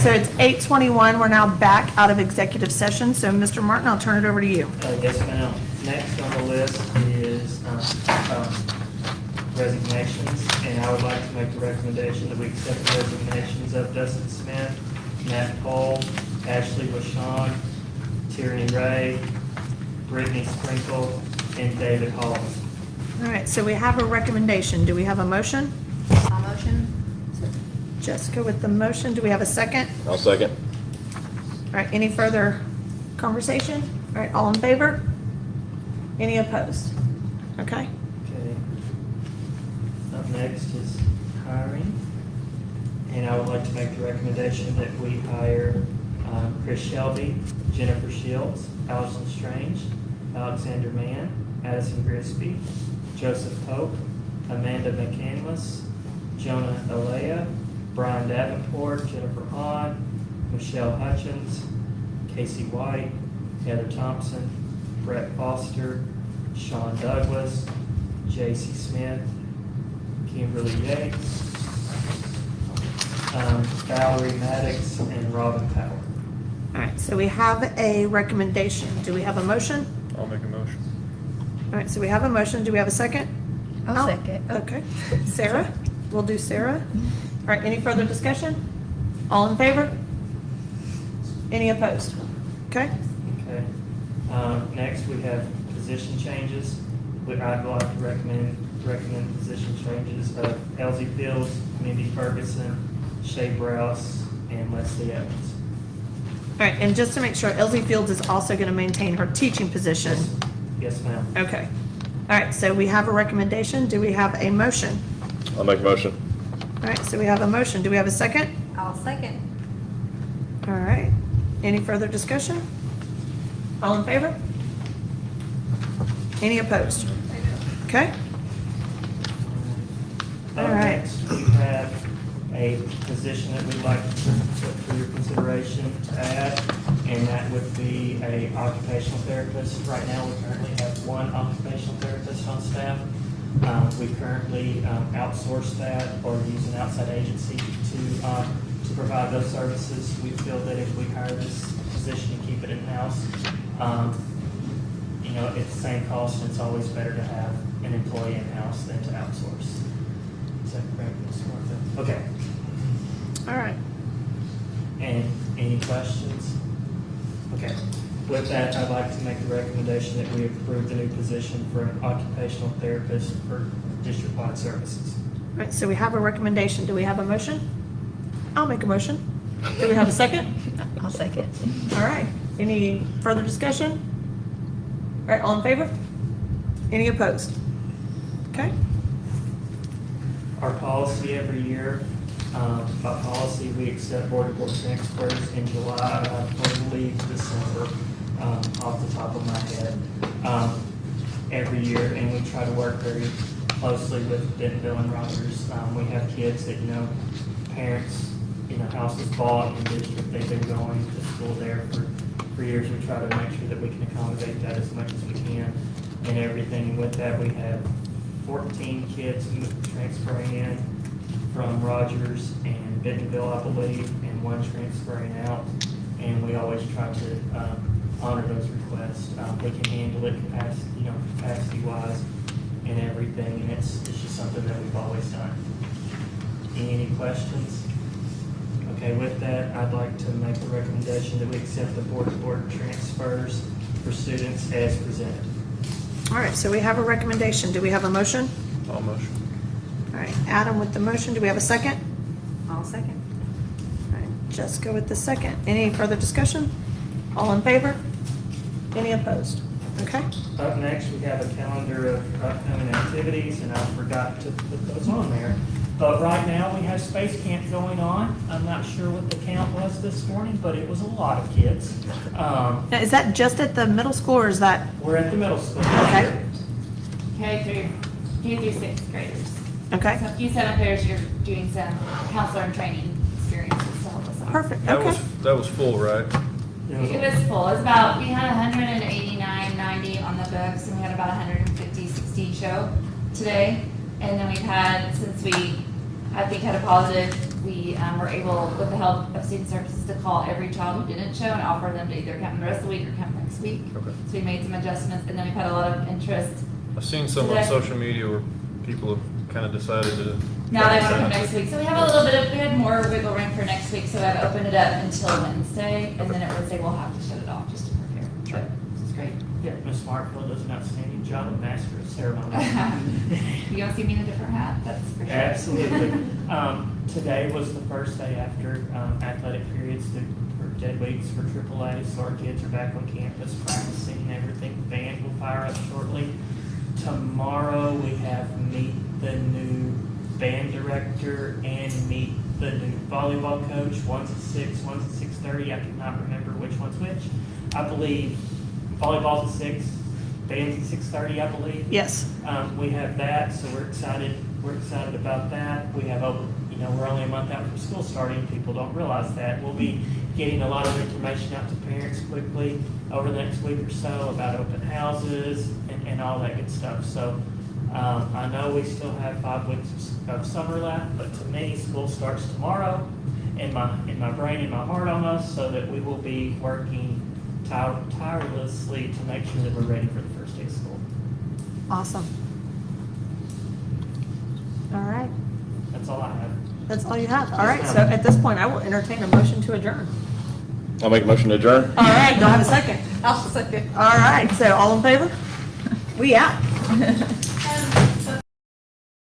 So it's 8:21. We're now back out of executive session. So Mr. Martin, I'll turn it over to you. Yes, ma'am. Next on the list is resignations, and I would like to make the recommendation that we accept the resignations of Dustin Smith, Matt Cole, Ashley Washon, Tierney Ray, Brittany Sprinkle, and David Hall. All right, so we have a recommendation. Do we have a motion? I'll motion. Jessica with the motion. Do we have a second? I'll second. All right, any further conversation? All right, all in favor? Any opposed? Okay. Okay. Up next is hiring, and I would like to make the recommendation that we hire Chris Shelby, Jennifer Shields, Allison Strange, Alexander Mann, Addison Grisby, Joseph Pope, Amanda McCandless, Jonah Alea, Brian Davenport, Jennifer Hahn, Michelle Hutchins, Casey White, Heather Thompson, Brett Foster, Sean Douglas, J.C. Smith, Kimberly Yates, Valerie Maddox, and Robin Power. All right, so we have a recommendation. Do we have a motion? I'll make a motion. All right, so we have a motion. Do we have a second? I'll Oh, second. Okay. Sarah? We'll do Sarah. All right, any further discussion? All in favor? Any opposed? Okay? Okay. Next, we have position changes. I'd like to recommend position changes of Elsie Fields, Mindy Ferguson, Shay Browse, and Leslie Evans. All right, and just to make sure, Elsie Fields is also going to maintain her teaching position. Yes, ma'am. Okay. All right, so we have a recommendation. Do we have a motion? I'll make a motion. All right, so we have a motion. Do we have a second? I'll second. All right. Any further discussion? All in favor? Any opposed? Okay? All right. Next, we have a position that we'd like to put for your consideration to add, and that would be a occupational therapist. Right now, we currently have one occupational therapist on staff. We currently outsource that or use an outside agency to provide those services. We feel that if we hire this position and keep it in-house, it's the same cost, and it's always better to have an employee in-house than to outsource. Is that correct, Ms. Martha? Okay. All right. And any questions? Okay. With that, I'd like to make the recommendation that we approve the new position for an occupational therapist for district-wide services. All right, so we have a recommendation. Do we have a motion? I'll make a motion. Do we have a second? I'll second. All right. Any further discussion? All right, all in favor? Any opposed? Okay? Our policy every year, by policy, we accept board transfers in July, I believe December, off the top of my head, every year, and we try to work very closely with Bentonville and Rogers. We have kids that, parents, houses bought in district, they've been going to school there for years. We try to make sure that we can accommodate that as much as we can and everything. And with that, we have 14 kids transferring in from Rogers and Bentonville, I believe, and one transferring out. And we always try to honor those requests. We can handle it capacity-wise and everything, and it's just something that we've always done. Any questions? Okay, with that, I'd like to make a recommendation that we accept the board transfers for students as presented. All right, so we have a recommendation. Do we have a motion? I'll motion. All right, Adam with the motion. Do we have a second? I'll second. All right, Jessica with the second. Any further discussion? All in favor? Any opposed? Okay? Up next, we have a calendar of upcoming activities, and I forgot to put those on there. But right now, we have Space Camp going on. I'm not sure what the count was this morning, but it was a lot of kids. Now, is that just at the middle school or is that, We're at the middle school. okay? K through sixth graders. Okay, So if you set up pairs, you're doing some counselor and training experiences to help us out. perfect, That okay. was full, right? It was full. It was about, we had 189, 90 on the books, and we had about 150, 60 show today. And then we've had, since we, I think, had a positive we were able, with the help of student services, to call every child who didn't show and offer them to either come the rest of the week or come next week. Okay. So we made some adjustments, and then we've had a lot of interest. I've seen some on Today. social media where people have kind of decided to. Now they want to come next week, so we have a little bit of, we had more wiggle room for next week, so I've opened it up until Wednesday, and then at Wednesday we'll have to shut it off just to prepare. Sure. But this is great. Yeah, Ms. Markfield does an outstanding job of master of ceremony. You gonna see me in a different hat, that's for sure. Absolutely. Today was the first day after athletic periods for dead weeks for AAA, so our kids are back on campus practicing and everything. The band will fire up shortly. Tomorrow, we have meet the new band director and meet the new volleyball coach. One's at 6, one's at 6:30. I cannot remember which one's which. I believe volleyball's at 6, band's at 6:30, I believe. Yes. We have that, so we're excited about that. We have we're only a month out from school starting. People don't realize that. We'll be getting a lot of information out to parents quickly over the next week or so about open houses and all that good stuff. So I know we still have 5 weeks of summer left, but to me, school starts tomorrow in my brain and my heart almost, so that we will be working tirelessly to make sure that we're ready for the first day of school. Awesome. All right. That's all I have. That's all you have. All right, so at this point, I will entertain a motion to adjourn. I'll make a motion to adjourn. All right, do I have a second? I'll second. All right, so all in favor? We out.